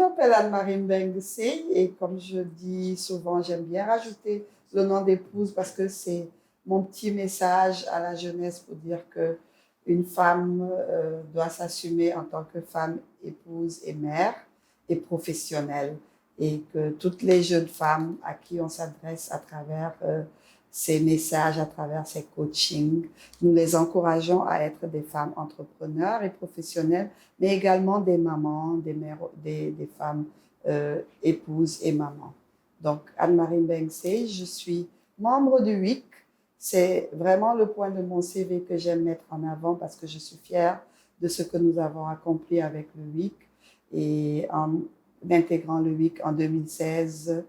m'appelle Anne-Marie Mbengue et comme je dis souvent, j'aime bien rajouter le nom d'épouse parce que c'est mon petit message à la jeunesse pour dire que une femme doit s'assumer en tant que femme, épouse et mère et professionnelle et que toutes les jeunes femmes à qui on s'adresse à travers ces messages, à travers ces coachings, nous les encourageons à être des femmes entrepreneurs et professionnelles mais également des mamans, des mères, des femmes épouses et mamans. Donc, Anne-Marie Mbengue, je suis membre du WIC. C'est vraiment le point de mon CV que j'aime mettre en avant parce que je suis fière de ce que nous avons accompli avec le WIC. Et en intégrant le WIC en 2016,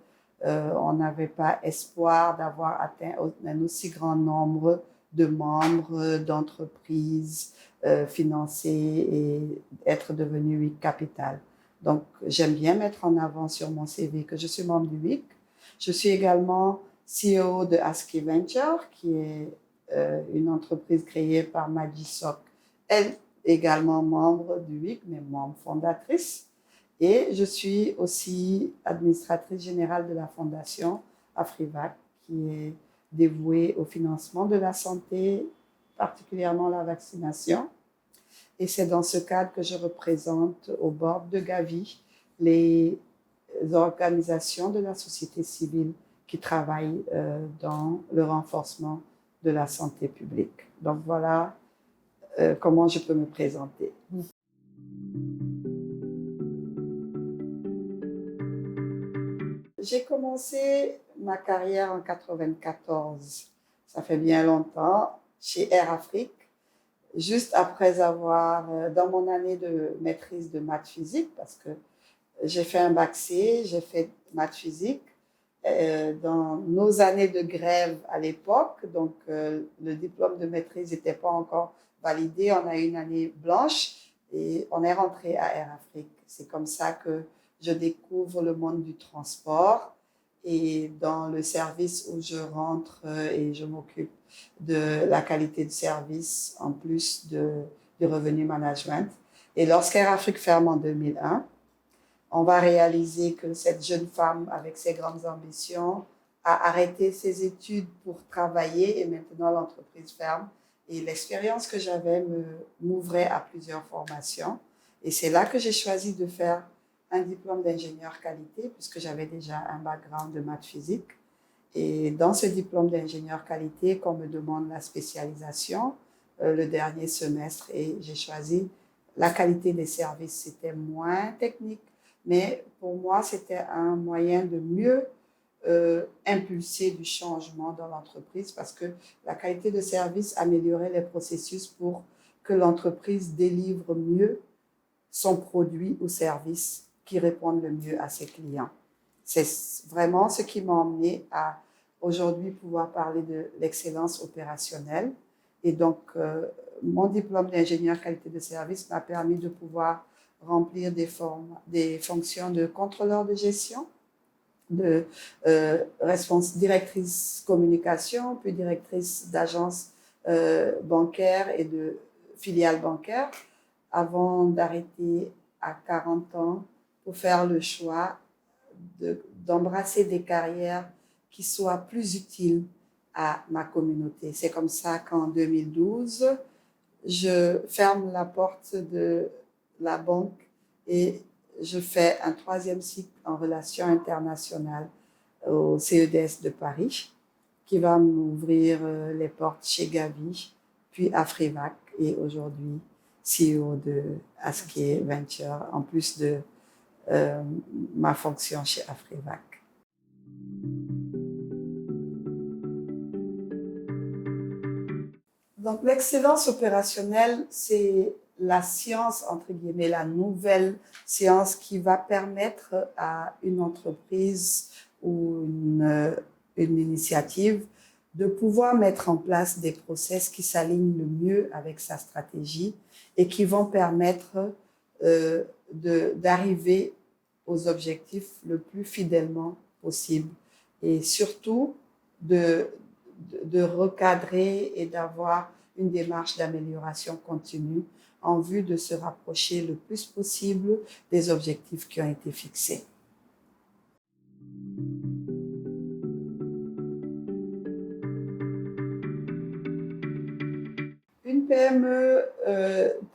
on n'avait pas espoir d'avoir atteint un aussi grand nombre de membres, d'entreprises, financer et être devenu WIC Capital. Donc, j'aime bien mettre en avant sur mon CV que je suis membre du WIC. Je suis également CEO de Aski Venture, qui est une entreprise créée par Maggie Sok. Elle également membre du WIC, mais membre fondatrice. Et je suis aussi administratrice générale de la fondation Afrivac, qui est dévouée au financement de la santé, particulièrement la vaccination. Et c'est dans ce cadre que je représente au board de Gavi les organisations de la société civile qui travaillent dans le renforcement de la santé publique. Donc voilà comment je peux me présenter. J'ai commencé ma carrière en 94. Ça fait bien longtemps, chez Air Afrique. Juste après avoir, dans mon année de maîtrise de maths physique, parce que j'ai fait un bac C, j'ai fait maths physique, dans nos années de grève à l'époque, donc le diplôme de maîtrise n'était pas encore validé, on a eu une année blanche et on est rentré à Air Afrique. C'est comme ça que je découvre le monde du transport et dans le service où je rentre et je m'occupe de la qualité de service en plus du revenu management. Et lorsqu'Air Afrique ferme en 2001, on va réaliser que cette jeune femme avec ses grandes ambitions a arrêté ses études pour travailler et maintenant l'entreprise ferme. Et l'expérience que j'avais m'ouvrait à plusieurs formations. Et c'est là que j'ai choisi de faire un diplôme d'ingénieur qualité puisque j'avais déjà un background de maths physique. Et dans ce diplôme d'ingénieur qualité, qu'on me demande la spécialisation le dernier semestre et j'ai choisi la qualité des services. C'était moins technique, mais pour moi, c'était un moyen de mieux impulser du changement dans l'entreprise parce que la qualité de service améliorait les processus pour que l'entreprise délivre mieux son produit ou service qui répondent le mieux à ses clients. C'est vraiment ce qui m'a emmené à aujourd'hui pouvoir parler de l'excellence opérationnelle. Et donc, mon diplôme d'ingénieur qualité de service m'a permis de pouvoir remplir des fonctions de contrôleur de gestion, de directrice communication, puis directrice d'agence bancaire et de filiale bancaire, avant d'arrêter à 40 ans pour faire le choix d'embrasser des carrières qui soient plus utiles à ma communauté. C'est comme ça qu'en 2012, je ferme la porte de la banque et je fais un 3e cycle en relations internationales au CEDS de Paris qui va m'ouvrir les portes chez Gavi, puis Afrivac et aujourd'hui CEO de Aski Venture en plus de ma fonction chez Afrivac. Donc, l'excellence opérationnelle, c'est la science, entre guillemets, la nouvelle science qui va permettre à une entreprise ou une initiative de pouvoir mettre en place des process qui s'alignent le mieux avec sa stratégie et qui vont permettre d'arriver aux objectifs le plus fidèlement possible et surtout de recadrer et d'avoir une démarche d'amélioration continue en vue de se rapprocher le plus possible des objectifs qui ont été fixés. Une PME,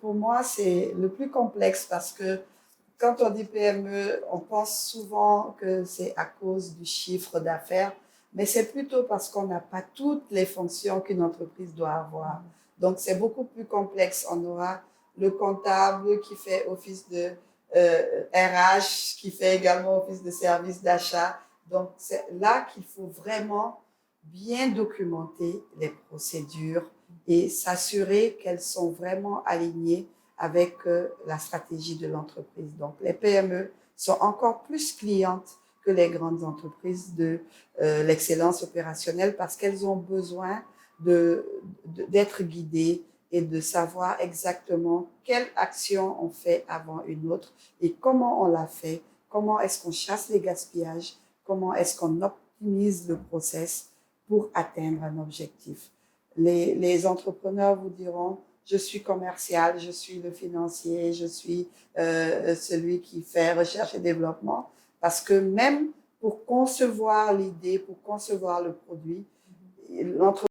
pour moi, c'est le plus complexe parce que quand on dit PME, on pense souvent que c'est à cause du chiffre d'affaires, mais c'est plutôt parce qu'on n'a pas toutes les fonctions qu'une entreprise doit avoir. Donc, c'est beaucoup plus complexe. On aura le comptable qui fait office de RH, qui fait également office de service d'achat. Donc, c'est là qu'il faut vraiment bien documenter les procédures et s'assurer qu'elles sont vraiment alignées avec la stratégie de l'entreprise. Donc, les PME sont encore plus clientes que les grandes entreprises de l'excellence opérationnelle parce qu'elles ont besoin d'être guidées et de savoir exactement quelle action on fait avant une autre et comment on la fait, comment est-ce qu'on chasse les gaspillages, comment est-ce qu'on optimise le process pour atteindre un objectif. Les entrepreneurs vous diront, je suis commercial, je suis le financier, je suis celui qui fait recherche et développement, parce que même pour concevoir l'idée, pour concevoir le produit, l'entreprise